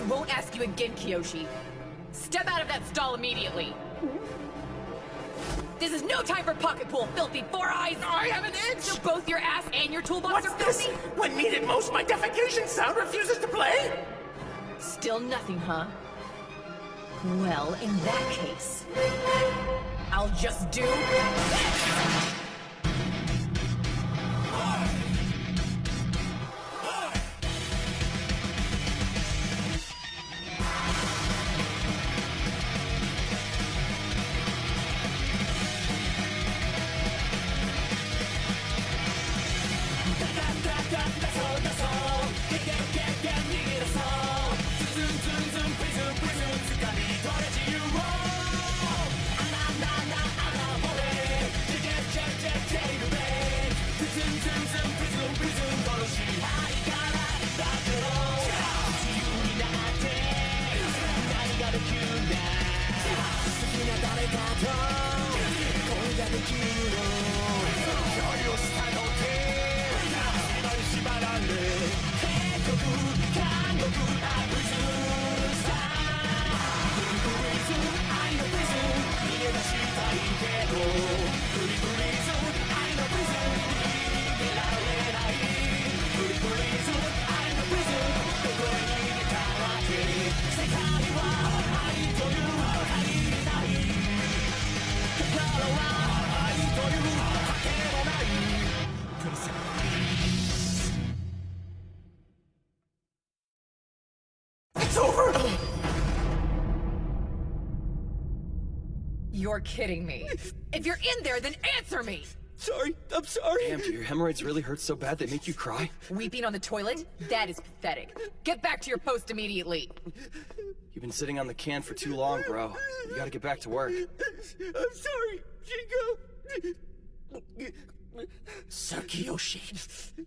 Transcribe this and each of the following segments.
won't ask you again, Kiyoshi. Step out of that stall immediately. This is no time for pocket pool, filthy four eyes! I have an itch! So both your ass and your toolbox What's are this? filthy? When needed most, my defecation sound refuses to play? Still nothing, huh? Well, in that case, I'll just do this! It's over! You're kidding me. If you're in there, then answer me! Sorry, I'm sorry. Damn, do your hemorrhoids really hurt so bad they make you cry? Weeping on the toilet? That is pathetic. Get back to your post immediately. You've been sitting on the can for too long, bro. You gotta get back to work. I'm sorry, Shingo. Sir Kiyoshi.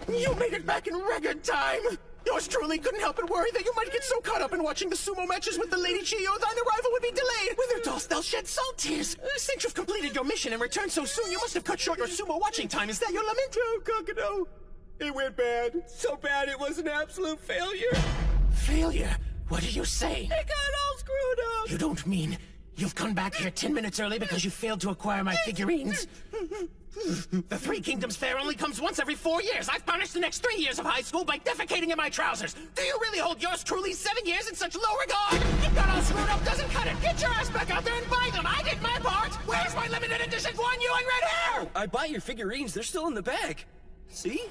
You made it back in record time! Yours truly couldn't help but worry that you might get so caught up in watching the sumo matches with the Lady Chiyo, thine arrival would be delayed. Whither dost thou shed salt tears? Since you've completed your mission and returned so soon, you must have cut short your sumo watching time. Is that your lament? Oh, Kakado. It went bad. So bad it was an absolute failure. Failure? What do you say? It got all screwed up. You don't mean you've come back here 10 minutes early because you failed to acquire my figurines? The Three Kingdoms Fair only comes once every 4 years. I've punished the next 3 years of high school by defecating in my trousers. Do you really hold yours truly 7 years in such low regard? It got all screwed up doesn't cut it. Get your ass back out there and buy them. I did my part. Where's my limited edition Guan Yu and red hair? I bought your figurines. They're still in the bag. See?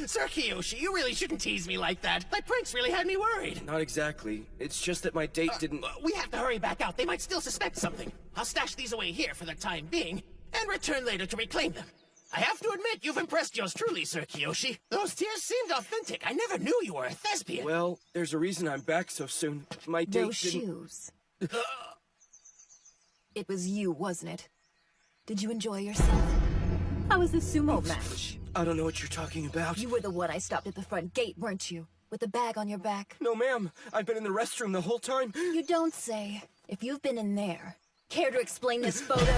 Sir Kiyoshi, you really shouldn't tease me like that. My pranks really had me worried. Not exactly. It's just that my date didn't... We have to hurry back out. They might still suspect something. I'll stash these away here for the time being, and return later to reclaim them. I have to admit, you've impressed yours truly, Sir Kiyoshi. Those tears seemed authentic. I never knew you were a thespian. Well, there's a reason I'm back so soon. My date Those didn't... shoes. It was you, wasn't it? Did you enjoy yourself? How was the sumo match? I don't know what you're talking about. You were the one I stopped at the front gate, weren't you? With the bag on your back. No, ma'am. I've been in the restroom the whole time. You don't say. If you've been in there, care to explain this photo?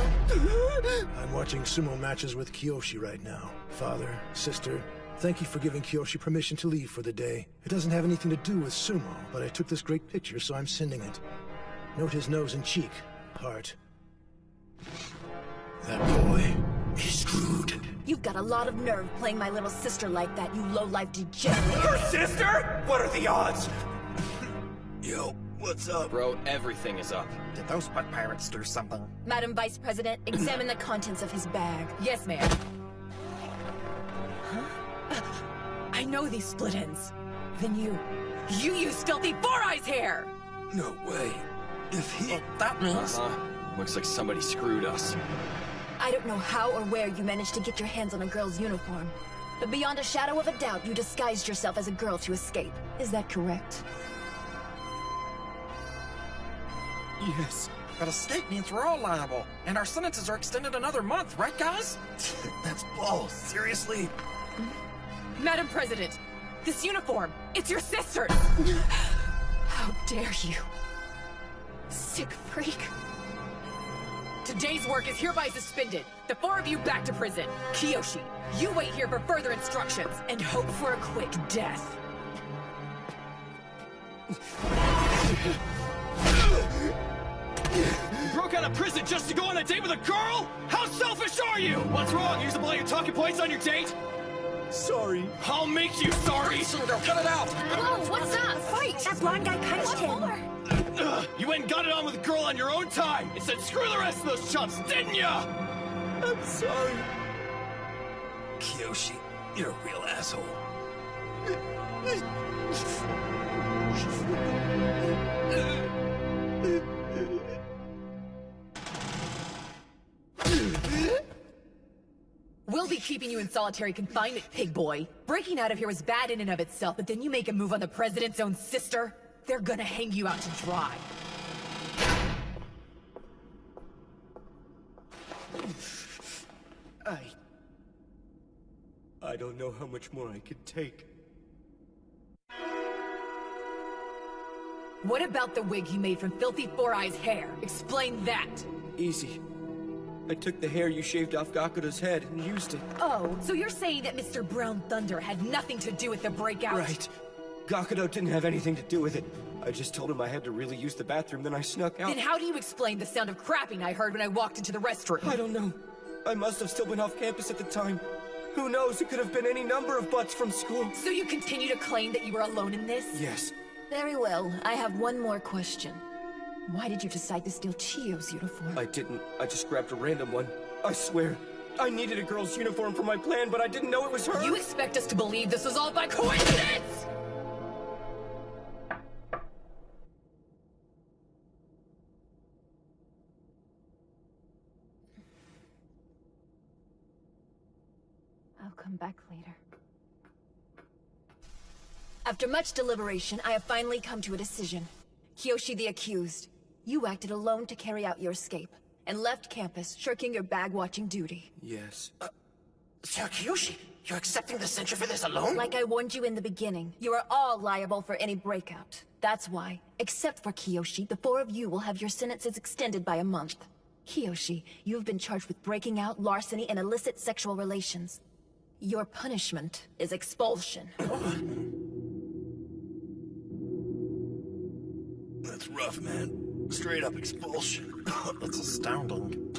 I'm watching sumo matches with Kiyoshi right now. Father, sister, thank you for giving Kiyoshi permission to leave for the day. It doesn't have anything to do with sumo, but I took this great picture, so I'm sending it. Note his nose and cheek. Heart. That boy is screwed. You've got a lot of nerve playing my little sister like that, you low-life degenerate. Her sister? What are the odds? Yo, what's up? Bro, everything is up. Did those butt pirates do something? Madam Vice President, examine the contents of his bag. Yes, ma'am. Huh? I know these split ends. Then you use filthy four eyes hair! No way. If he... Well, that means... Looks like somebody screwed us. I don't know how or where you managed to get your hands on a girl's uniform, but beyond a shadow of a doubt, you disguised yourself as a girl to escape. Is that correct? Yes. But escape means we're all liable, and our sentences are extended another month, right, guys? That's balls. Seriously? Madam President, this uniform, it's your sister's! How dare you? Sick freak. Today's work is hereby suspended. The 4 of you back to prison. Kiyoshi, you wait here for further instructions and hope for a quick death. You broke out of prison just to go on a date with a girl? How selfish are you? What's wrong? Use up all your talking points on your date? Sorry. I'll make you sorry! Girl, cut it out! Whoa, what's up? Fight! That blonde guy punched him. You went and got it on with a girl on your own time and said screw the rest of those chumps, didn't ya? I'm sorry. Kiyoshi, you're a real asshole. We'll be keeping you in solitary confinement, pig boy. Breaking out of here was bad in and of itself, but then you make a move on the president's own sister, they're gonna hang you out to dry. I don't know how much more I could take. What about the wig you made from Filthy Four Eyes' hair? Explain that. Easy. I took the hair you shaved off Gakudo's head and used it. Oh, so you're saying that Mr. Brown Thunder had nothing to do with the breakout? Right. Gakudo didn't have anything to do with it. I just told him I had to really use the bathroom, then I snuck out. Then how do you explain the sound of crapping I heard when I walked into the restroom? I don't know. I must have still been off campus at the time. Who knows? It could have been any number of butts from school. So you continue to claim that you were alone in this? Yes. Very well. I have one more question. Why did you decide to steal Chiyo's uniform? I didn't. I just grabbed a random one. I swear. I needed a girl's uniform for my plan, but I didn't know it was her. You expect us to believe this was all by coincidence? I'll come back later. After much deliberation, I have finally come to a decision. Kiyoshi the accused, you acted alone to carry out your escape, and left campus, shirking your bag-watching duty. Yes. Sir Kiyoshi, you're accepting the censure for this alone? Like I warned you in the beginning, you are all liable for any breakout. That's why, except for Kiyoshi, the 4 of you will have your sentences extended by a month. Kiyoshi, you've been charged with breaking out, larceny, and illicit sexual relations. Your punishment is expulsion. That's rough, man. Straight up expulsion. That's astounding.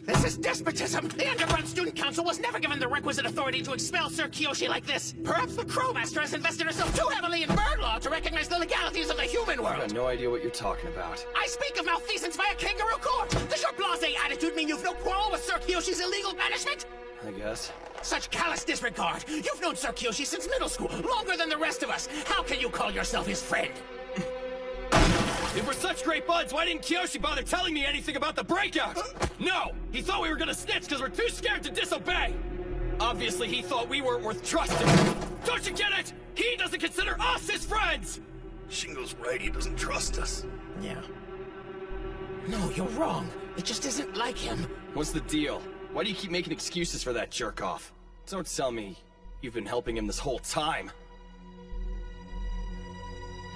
This is despotism! The Underground Student Council was never given the requisite authority to expel Sir Kiyoshi like this! Perhaps the Crowmaster has invested herself too heavily in bird law to recognize the legalities of the human I world! have no idea what you're talking about. I speak of malfeasance by a kangaroo court! Does your blasé attitude mean you've no quarrel with Sir Kiyoshi's illegal banishment? I guess. Such callous disregard! You've known Sir Kiyoshi since middle school, longer than the rest of us! How can you call yourself his friend? If we're such great buds, why didn't Kiyoshi bother telling me anything about the breakout? No! He thought we were gonna snitch because we're too scared to disobey! Obviously, he thought we weren't worth trusting. Don't you get it? He doesn't consider us his friends! Shingo's right, he doesn't trust us. Yeah. No, you're wrong. It just isn't like him. What's the deal? Why do you keep making excuses for that jerk-off? Don't tell me you've been helping him this whole time.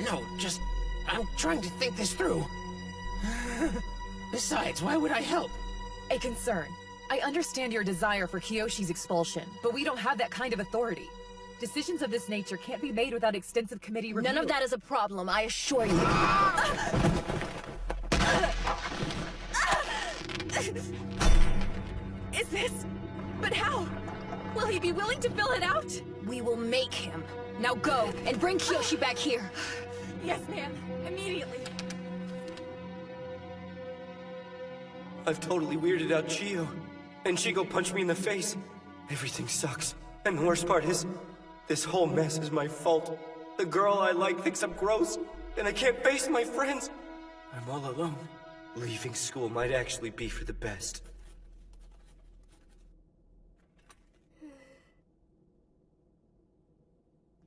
No, just... I'm trying to think this through. Besides, why would I help? A concern. I understand your desire for Kiyoshi's expulsion, but we don't have that kind of authority. Decisions of this nature can't be made without extensive committee review. None of that is a problem, I assure you. Is this? But how? Will he be willing to fill it out? We will make him. Now go, and bring Kiyoshi back here. Yes, ma'am. Immediately. I've totally weirded out Chiyo. And Chigo punched me in the face. Everything sucks. And the worst part is, this whole mess is my fault. The girl I like thinks I'm gross, and I can't face my friends. I'm all alone. Leaving school might actually be for the best.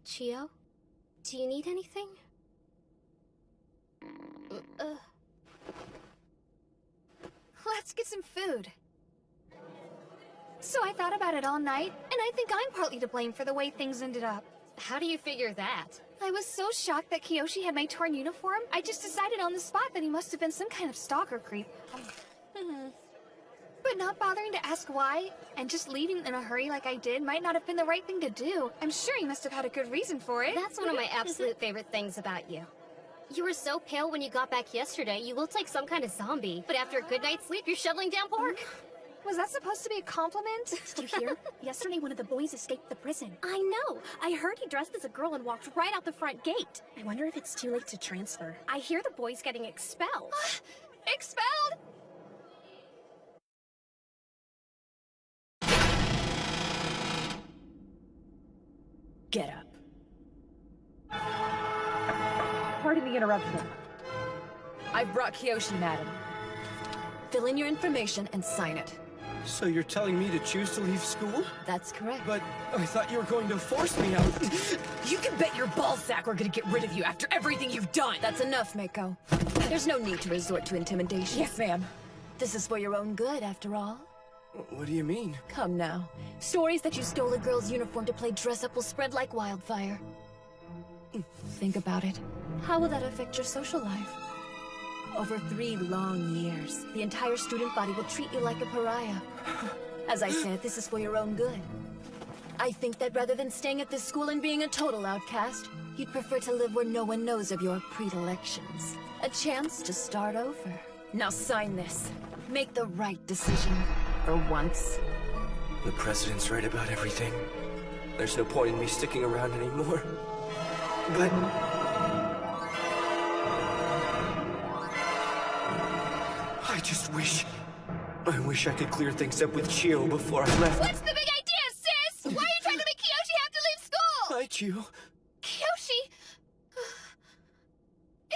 Chiyo, do you need anything? Let's get some food. So I thought about it all night, and I think I'm partly to blame for the way things ended up. How do you figure that? I was so shocked that Kiyoshi had my torn uniform, I just decided on the spot that he must have been some kind of stalker creep. But not bothering to ask why, and just leaving in a hurry like I did might not have been the right thing to do. I'm sure he must have had a good reason for it. That's one of my absolute favorite things about you. You were so pale when you got back yesterday, you looked like some kind of zombie. But after a good night's sleep, you're shoveling down pork. Was that supposed to be a compliment? Did you hear? Yesterday one of the boys escaped the prison. I know! I heard he dressed as a girl and walked right out the front gate. I wonder if it's too late to transfer. I hear the boy's getting expelled. Expelled? Get up. Pardon the interruption. I've brought Kiyoshi, madam. Fill in your information and sign it. So you're telling me to choose to leave school? That's correct. But I thought you were going to force me out. You can bet your ballsack we're gonna get rid of you after everything you've done! That's enough, Mako. There's no need to resort to intimidation. Yes, ma'am. This is for your own good, after all. What do you mean? Come now. Stories that you stole a girl's uniform to play dress-up will spread like wildfire. Think about it. How will that affect your social life? Over 3 long years, the entire student body will treat you like a pariah. As I said, this is for your own good. I think that rather than staying at this school and being a total outcast, you'd prefer to live where no one knows of your predilections. A chance to start over. Now sign this. Make the right decision. For once. The president's right about everything. There's no point in me sticking around anymore. But... I just wish I could clear things up with Chio before I left. What's the big idea, sis? Why are you trying to make Kiyoshi have to leave school? Hi, Chio. Kiyoshi?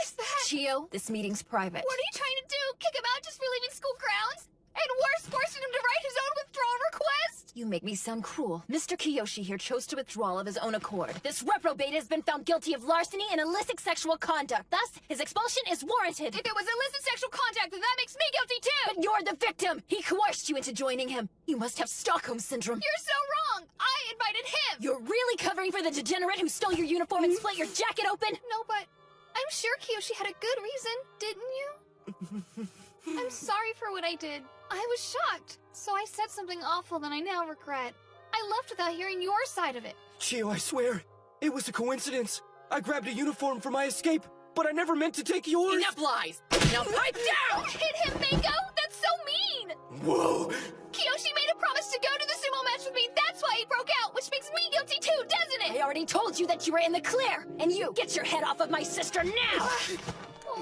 Is that... Chio, this meeting's private. What are you trying to do? Kick him out just for leaving school grounds? And worse, forcing him to write his own withdrawal request? You make me sound cruel. Mr. Kiyoshi here chose to withdraw of his own accord. This reprobate has been found guilty of larceny and illicit sexual conduct. Thus, his expulsion is warranted. If it was illicit sexual contact, then that makes me guilty too! But you're the victim! He coerced you into joining him. You must have Stockholm Syndrome. You're so wrong! I invited him! You're really covering for the degenerate who stole your uniform and split your jacket open? No, but I'm sure Kiyoshi had a good reason, didn't you? I'm sorry for what I did. I was shocked, so I said something awful that I now regret. I left without hearing your side of it. Chio, I swear, it was a coincidence. I grabbed a uniform for my escape, but I never meant to take yours. Enough lies! Now pipe down! Don't hit him, Mako! That's so mean! Whoa! Kiyoshi made a promise to go to the sumo match with me. That's why he broke out, which makes me guilty too, doesn't it? I already told you that you were in the clear, and you get your head off of my sister now!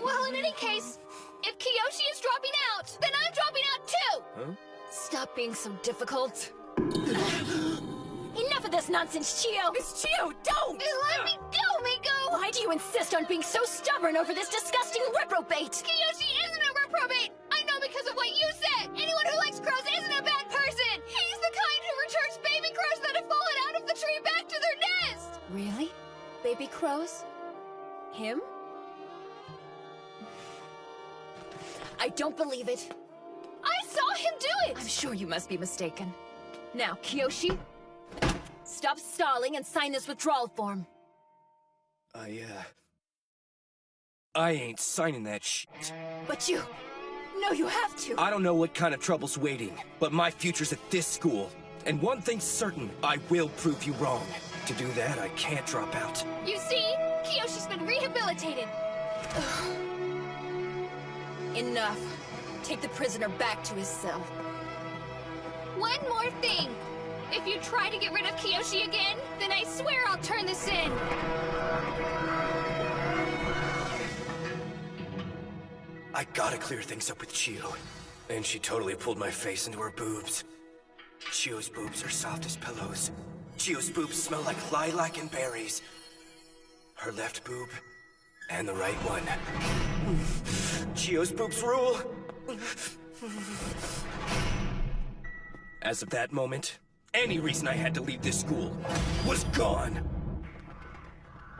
Well, in any case, if Kiyoshi is dropping out, then I'm dropping out too! Huh? Stop being so difficult. Enough of this nonsense, Chio! Miss Chio, don't! Let me go, Mako! Why do you insist on being so stubborn over this disgusting reprobate? Kiyoshi isn't a reprobate! I know because of what you said! Anyone who likes crows isn't a bad person! He's the kind who returns baby crows that have fallen out of the tree back to their nest! Really? Baby crows? Him? I don't believe it. I saw him do it! I'm sure you must be mistaken. Now, Kiyoshi, stop stalling and sign this withdrawal form. I ain't signing that shit. But you... No, you have to. I don't know what kind of trouble's waiting, but my future's at this school. And one thing's certain, I will prove you wrong. To do that, I can't drop out. You see? Kiyoshi's been rehabilitated. Enough. Take the prisoner back to his cell. One more thing. If you try to get rid of Kiyoshi again, then I swear I'll turn this in. I gotta clear things up with Chio. And she totally pulled my face into her boobs. Chio's boobs are soft as pillows. Chio's boobs smell like lilac and berries. Her left boob and the right one. Chio's boobs rule. As of that moment, any reason I had to leave this school was gone.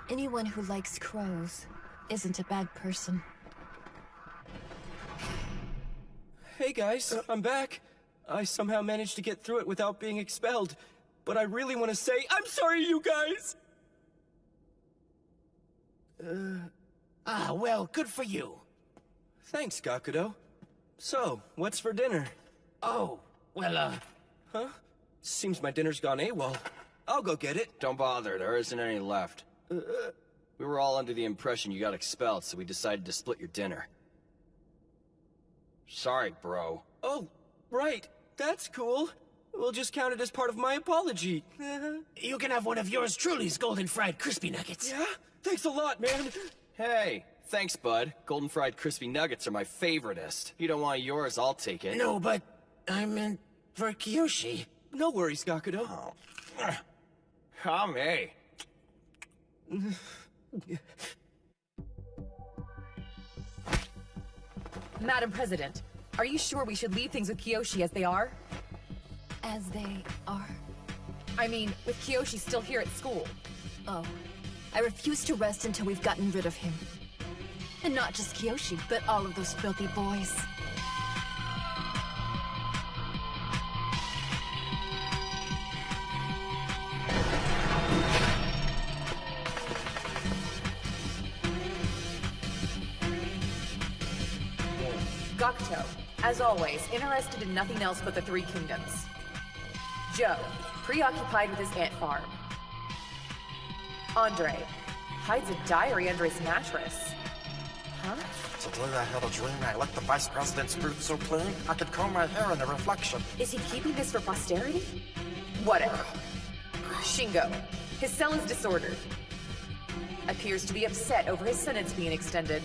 Anyone who likes crows isn't a bad person. Hey guys, I'm back. I somehow managed to get through it without being expelled. But I really want to say, I'm sorry, you guys! Well, good for you. Thanks, Gakudo. So, what's for dinner? Oh, well, Huh? Seems my dinner's gone AWOL. I'll go get it. Don't bother, there isn't any left. We were all under the impression you got expelled, so we decided to split your dinner. Sorry, bro. Oh, right. That's cool. We'll just count it as part of my apology. you can have one of yours truly's golden fried crispy nuggets. Yeah? Thanks a lot, man. Hey, thanks, bud. Golden fried crispy nuggets are my favoriteest. If you don't want yours, I'll take it. No, but I meant for Kiyoshi. No worries, Gakudo. Kame. Madam President, are you sure we should leave things with Kiyoshi as they are? As they are. I mean, with Kiyoshi still here at school. Oh. I refuse to rest until we've gotten rid of him. And not just Kiyoshi, but all of those filthy boys. Gakuto, as always, interested in nothing else but the Three Kingdoms. Joe, preoccupied with his ant farm. Andre, hides a diary under his mattress. Huh? Today I had a dream I left the Vice President's booth so clean I could comb my hair in the reflection. Is he keeping this for posterity? Whatever. Shingo, his cell is disordered. Appears to be upset over his sentence being extended.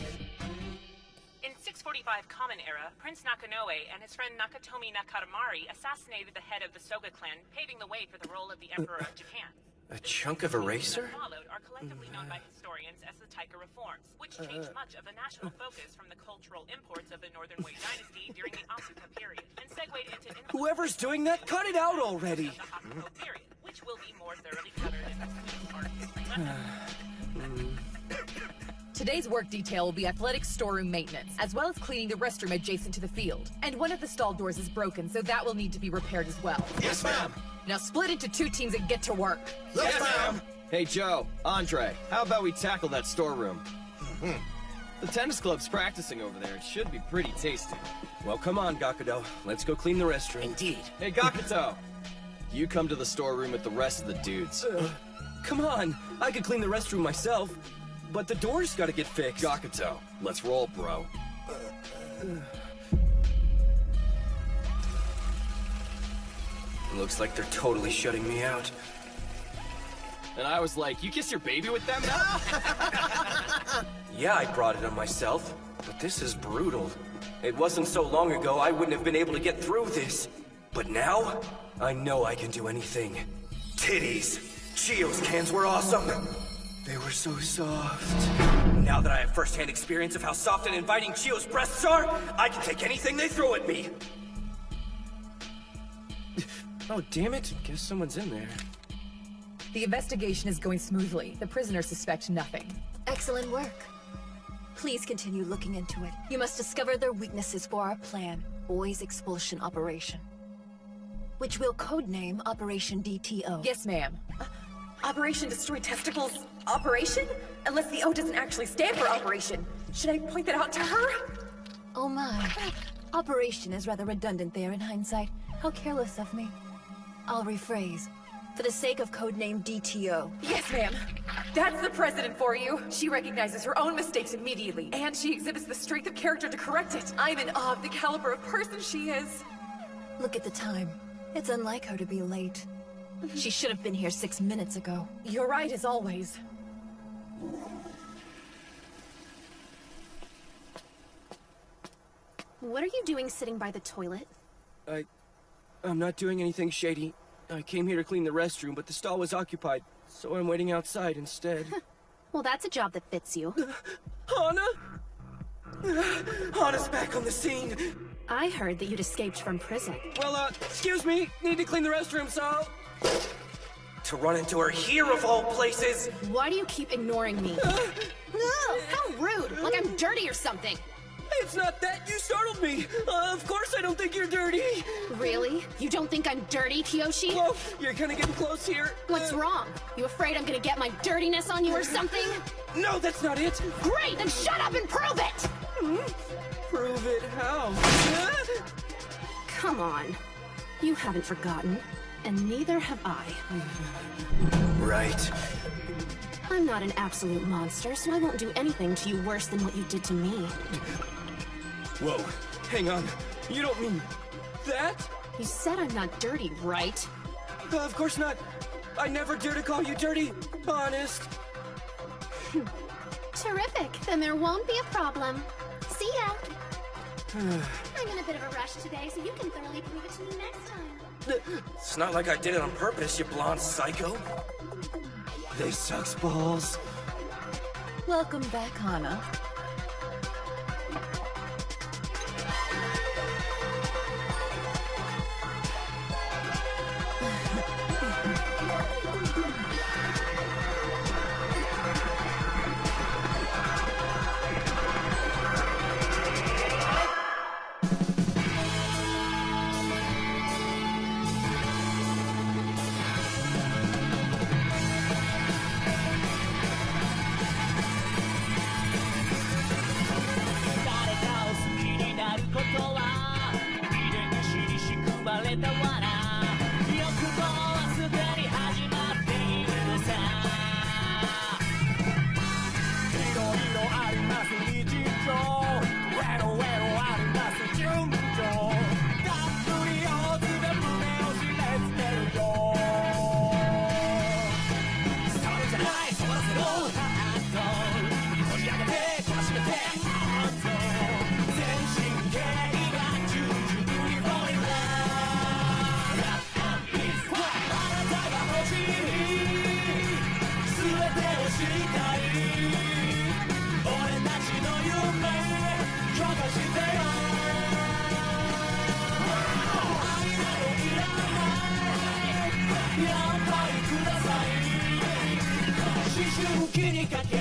In 645 Common Era, Prince Nakanoe and his friend Nakatomi Nakatamari assassinated the head of the Soga clan, paving the way for the role of the Emperor of Japan. A chunk of eraser? Followed are collectively known by historians as the Taika Reforms, which changed much of the national focus from the cultural imports of the Northern Wei dynasty during the Asuka period, and segued into Whoever's doing that, cut it out already! the Hakuho period, which will be more thoroughly covered in this week's part of History Lesson. Today's work detail will be athletic storeroom maintenance, as well as cleaning the restroom adjacent to the field. And one of the stall doors is broken, so that will need to be repaired as well. Yes, ma'am. Now split into 2 teams and get to work. Yes, ma'am. Hey, Joe, Andre, how about we tackle that storeroom? The tennis club's practicing over there. It should be pretty tasty. Well, come on, Gakudo. Let's go clean the restroom. Indeed. Hey, Gakuto! You come to the storeroom with the rest of the dudes. Come on. I could clean the restroom myself. But the door's gotta get fixed. Gakuto, let's roll, bro. Looks like they're totally shutting me out. And I was like, you kiss your baby with them now? Yeah, I brought it on myself, but this is brutal. It wasn't so long ago I wouldn't have been able to get through this. But now, I know I can do anything. Titties! Chio's cans were awesome! They were so soft. Now that I have first-hand experience of how soft and inviting Chio's breasts are, I can take anything they throw at me! Oh, damn it. Guess someone's in there. The investigation is going smoothly. The prisoners suspect nothing. Excellent work. Please continue looking into it. You must discover their weaknesses for our plan, Boys Expulsion Operation. Which we'll codename Operation DTO. Yes, ma'am. Operation Destroy Testicles Operation? Unless the O doesn't actually stand for Operation. Should I point that out to her? Oh my. Operation is rather redundant there in hindsight. How careless of me. I'll rephrase. For the sake of codename DTO. Yes, ma'am. That's the president for you. She recognizes her own mistakes immediately, and she exhibits the strength of character to correct it. I'm in awe of the caliber of person she is. Look at the time. It's unlike her to be late. She should have been here 6 minutes ago. You're right, as always. What are you doing sitting by the toilet? I'm not doing anything shady. I came here to clean the restroom, but the stall was occupied, so I'm waiting outside instead. Well, that's a job that fits you. Hana? Hana's back on the scene! I heard that you'd escaped from prison. Well, excuse me. Need to clean the restroom, so... To run into her here of all places! Why do you keep ignoring me? No, how rude! Like I'm dirty or something! It's not that. You startled me. Of course I don't think you're dirty. Really? You don't think I'm dirty, Kiyoshi? Whoa, you're kind of getting close here. What's wrong? You afraid I'm gonna get my dirtiness on you or something? No, that's not it. Great, then shut up and prove it! Prove it how? Come on. You haven't forgotten, and neither have I. Right. I'm not an absolute monster, so I won't do anything to you worse than what you did to me. Whoa, hang on. You don't mean that? You said I'm not dirty, right? Of course not. I never dare to call you dirty. Honest. Terrific. Then there won't be a problem. See ya. I'm in a bit of a rush today, so you can thoroughly prove it to me next time. It's not like I did it on purpose, you blonde psycho. They sucks balls. Welcome back, Hana. She